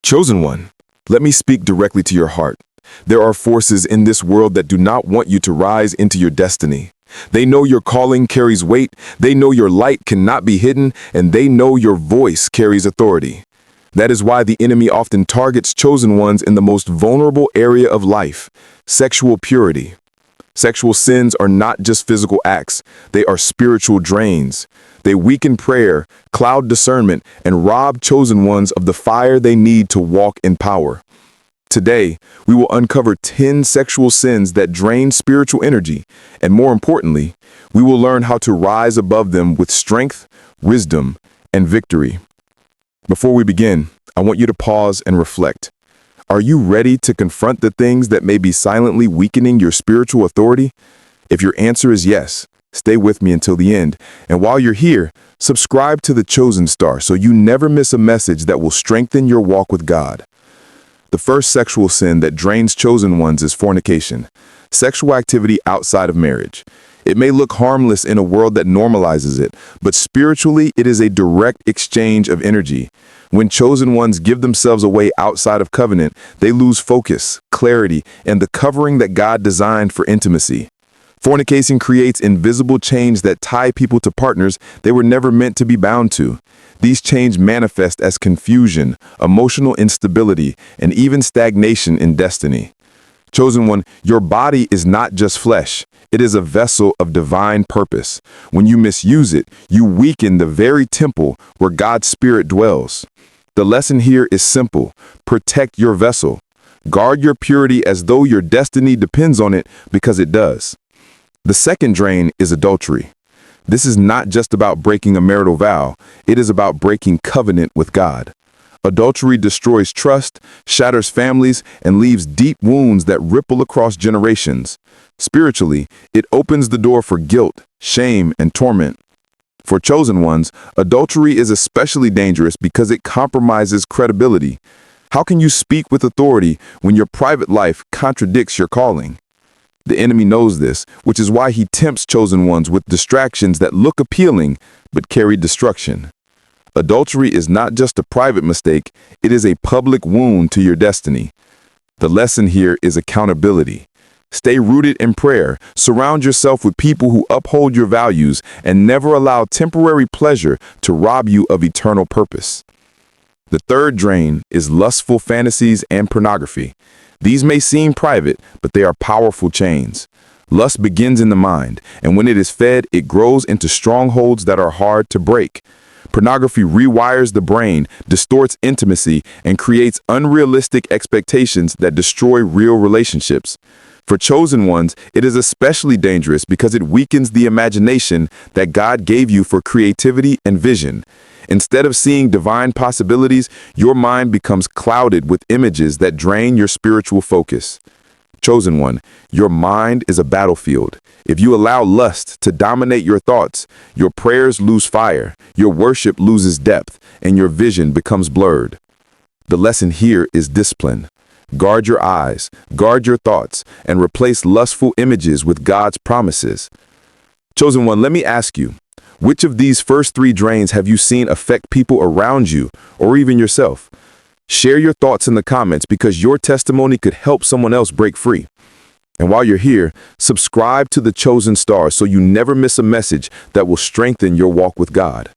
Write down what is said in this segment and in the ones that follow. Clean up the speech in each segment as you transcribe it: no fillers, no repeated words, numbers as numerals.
Chosen one, let me speak directly to your heart. There are forces in this world that do not want you to rise into your destiny. They know your calling carries weight, they know your light cannot be hidden, and they know your voice carries authority. That is why the enemy often targets chosen ones in the most vulnerable area of life, sexual purity. Sexual sins are not just physical acts, they are spiritual drains. They weaken prayer, cloud discernment, and rob chosen ones of the fire they need to walk in power. Today, we will uncover 10 sexual sins that drain spiritual energy, and more importantly, we will learn how to rise above them with strength, wisdom, and victory. Before we begin, I want you to pause and reflect. Are you ready to confront the things that may be silently weakening your spiritual authority? If your answer is yes, stay with me until the end. And while you're here, subscribe to the Chosen Star so you never miss a message that will strengthen your walk with God. The first sexual sin that drains chosen ones is fornication, sexual activity outside of marriage. It may look harmless in a world that normalizes it, but spiritually it is a direct exchange of energy. When chosen ones give themselves away outside of covenant, they lose focus, clarity, and the covering that God designed for intimacy. Fornication creates invisible chains that tie people to partners they were never meant to be bound to. These chains manifest as confusion, emotional instability, and even stagnation in destiny. Chosen one, your body is not just flesh. It is a vessel of divine purpose. When you misuse it, you weaken the very temple where God's Spirit dwells. The lesson here is simple. Protect your vessel. Guard your purity as though your destiny depends on it, because it does. The second drain is adultery. This is not just about breaking a marital vow. It is about breaking covenant with God. Adultery destroys trust, shatters families, and leaves deep wounds that ripple across generations. Spiritually, it opens the door for guilt, shame, and torment. For chosen ones, adultery is especially dangerous because it compromises credibility. How can you speak with authority when your private life contradicts your calling? The enemy knows this, which is why he tempts chosen ones with distractions that look appealing but carry destruction. Adultery is not just a private mistake, it is a public wound to your destiny. The lesson here is accountability. Stay rooted in prayer, surround yourself with people who uphold your values, and never allow temporary pleasure to rob you of eternal purpose. The third drain is lustful fantasies and pornography. These may seem private, but they are powerful chains. Lust begins in the mind, and when it is fed, it grows into strongholds that are hard to break. Pornography rewires the brain, distorts intimacy, and creates unrealistic expectations that destroy real relationships. For chosen ones, it is especially dangerous because it weakens the imagination that God gave you for creativity and vision. Instead of seeing divine possibilities, your mind becomes clouded with images that drain your spiritual focus. Chosen one, your mind is a battlefield. If you allow lust to dominate your thoughts, your prayers lose fire, your worship loses depth, and your vision becomes blurred. The lesson here is discipline. Guard your eyes, guard your thoughts, and replace lustful images with God's promises. Chosen one, let me ask you, which of these first three drains have you seen affect people around you or even yourself? Share your thoughts in the comments because your testimony could help someone else break free. And while you're here, subscribe to the Chosen Star so you never miss a message that will strengthen your walk with God.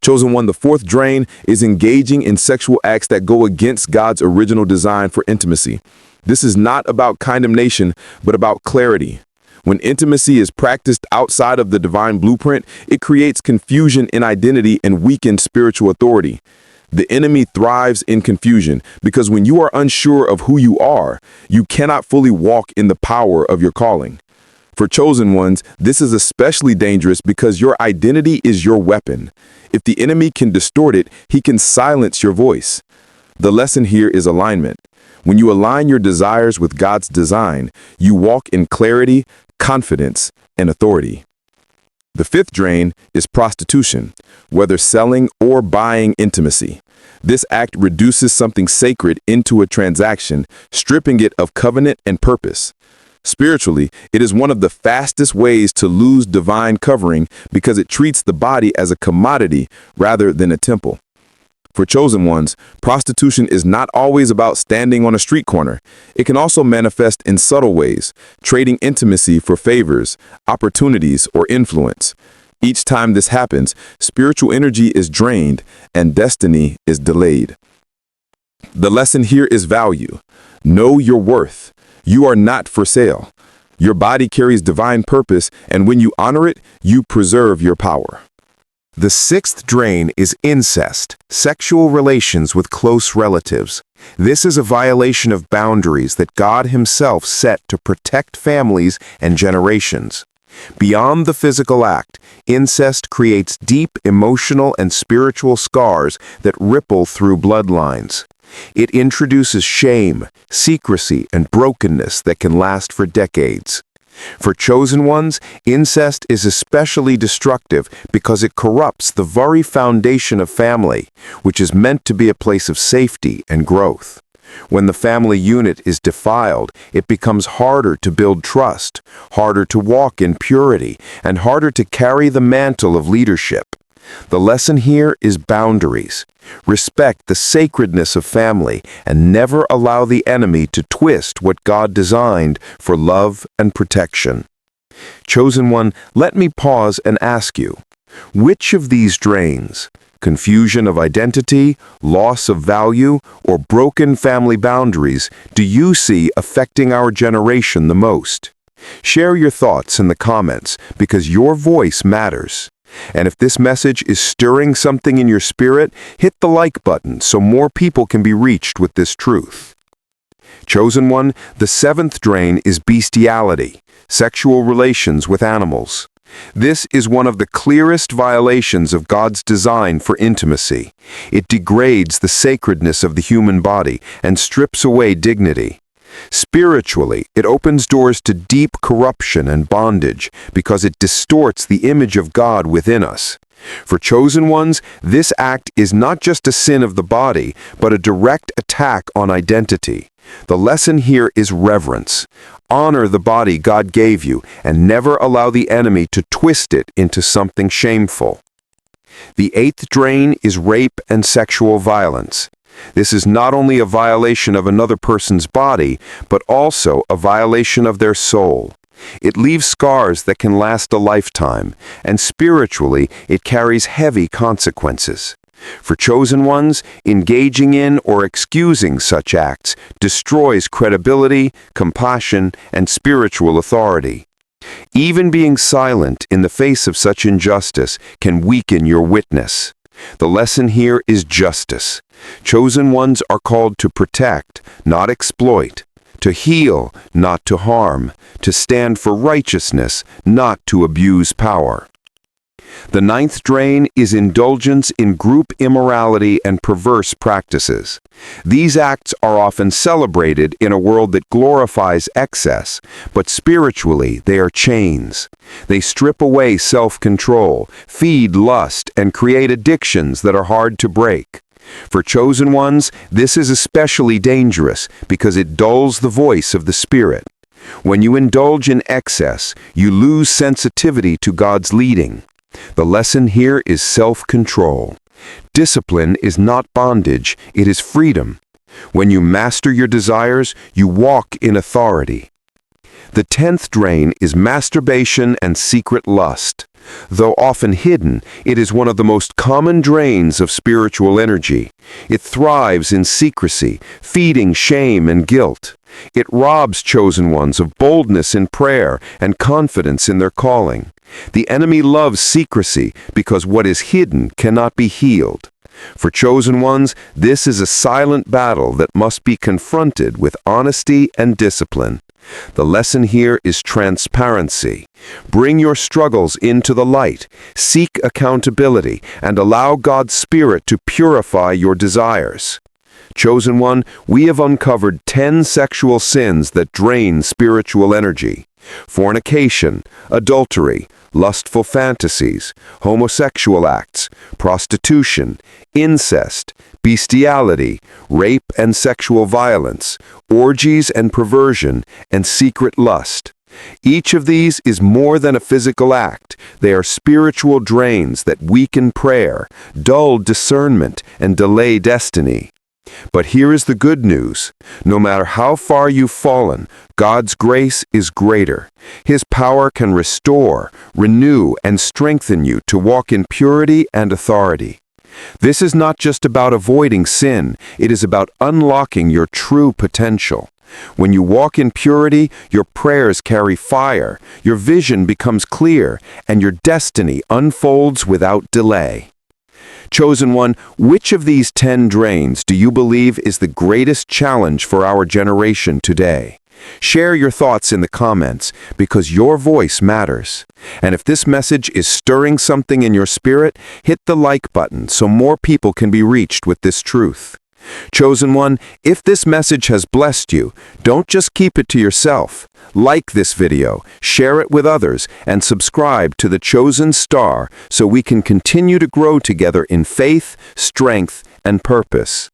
Chosen one, the fourth drain is engaging in sexual acts that go against God's original design for intimacy. This is not about condemnation, but about clarity. When intimacy is practiced outside of the divine blueprint, it creates confusion in identity and weakens spiritual authority. The enemy thrives in confusion because when you are unsure of who you are, you cannot fully walk in the power of your calling. For chosen ones, this is especially dangerous because your identity is your weapon. If the enemy can distort it, he can silence your voice. The lesson here is alignment. When you align your desires with God's design, you walk in clarity, confidence, and authority. The fifth drain is prostitution, whether selling or buying intimacy. This act reduces something sacred into a transaction, stripping it of covenant and purpose. Spiritually, it is one of the fastest ways to lose divine covering because it treats the body as a commodity rather than a temple. For chosen ones, prostitution is not always about standing on a street corner. It can also manifest in subtle ways, trading intimacy for favors, opportunities, or influence. Each time this happens, spiritual energy is drained and destiny is delayed. The lesson here is value. Know your worth. You are not for sale. Your body carries divine purpose, and when you honor it, you preserve your power. The sixth drain is incest, sexual relations with close relatives. This is a violation of boundaries that God Himself set to protect families and generations. Beyond the physical act, incest creates deep emotional and spiritual scars that ripple through bloodlines. It introduces shame, secrecy, and brokenness that can last for decades. For chosen ones, incest is especially destructive because it corrupts the very foundation of family, which is meant to be a place of safety and growth. When the family unit is defiled, it becomes harder to build trust, harder to walk in purity, and harder to carry the mantle of leadership. The lesson here is boundaries. Respect the sacredness of family and never allow the enemy to twist what God designed for love and protection. Chosen one, let me pause and ask you, which of these drains, confusion of identity, loss of value, or broken family boundaries, do you see affecting our generation the most? Share your thoughts in the comments because your voice matters. And if this message is stirring something in your spirit, hit the like button so more people can be reached with this truth. Chosen one, the seventh drain is bestiality, sexual relations with animals. This is one of the clearest violations of God's design for intimacy. It degrades the sacredness of the human body and strips away dignity. Spiritually, it opens doors to deep corruption and bondage because it distorts the image of God within us. For chosen ones, this act is not just a sin of the body, but a direct attack on identity. The lesson here is reverence. Honor the body God gave you and never allow the enemy to twist it into something shameful. The eighth drain is rape and sexual violence. This is not only a violation of another person's body, but also a violation of their soul. It leaves scars that can last a lifetime, and spiritually, it carries heavy consequences. For chosen ones, engaging in or excusing such acts destroys credibility, compassion, and spiritual authority. Even being silent in the face of such injustice can weaken your witness. The lesson here is justice. Chosen ones are called to protect, not exploit, to heal, not to harm, to stand for righteousness, not to abuse power. The ninth drain is indulgence in group immorality and perverse practices. These acts are often celebrated in a world that glorifies excess, but spiritually they are chains. They strip away self-control, feed lust, and create addictions that are hard to break. For chosen ones, this is especially dangerous because it dulls the voice of the Spirit. When you indulge in excess, you lose sensitivity to God's leading. The lesson here is self-control. Discipline is not bondage, it is freedom. When you master your desires, you walk in authority. The 10th drain is masturbation and secret lust. Though often hidden, it is one of the most common drains of spiritual energy. It thrives in secrecy, feeding shame and guilt. It robs chosen ones of boldness in prayer and confidence in their calling. The enemy loves secrecy because what is hidden cannot be healed. For chosen ones, this is a silent battle that must be confronted with honesty and discipline. The lesson here is transparency. Bring your struggles into the light, seek accountability, and allow God's Spirit to purify your desires. Chosen one, we have uncovered 10 sexual sins that drain spiritual energy. Fornication, adultery, lustful fantasies, homosexual acts, prostitution, incest, bestiality, rape and sexual violence, orgies and perversion, and secret lust. Each of these is more than a physical act. They are spiritual drains that weaken prayer, dull discernment, and delay destiny. But here is the good news. No matter how far you've fallen, God's grace is greater. His power can restore, renew, and strengthen you to walk in purity and authority. This is not just about avoiding sin, it is about unlocking your true potential. When you walk in purity, your prayers carry fire, your vision becomes clear, and your destiny unfolds without delay. Chosen one, which of these 10 drains do you believe is the greatest challenge for our generation today? Share your thoughts in the comments, because your voice matters. And if this message is stirring something in your spirit, hit the like button so more people can be reached with this truth. Chosen one, if this message has blessed you, don't just keep it to yourself. Like this video, share it with others, and subscribe to the Chosen Star so we can continue to grow together in faith, strength, and purpose.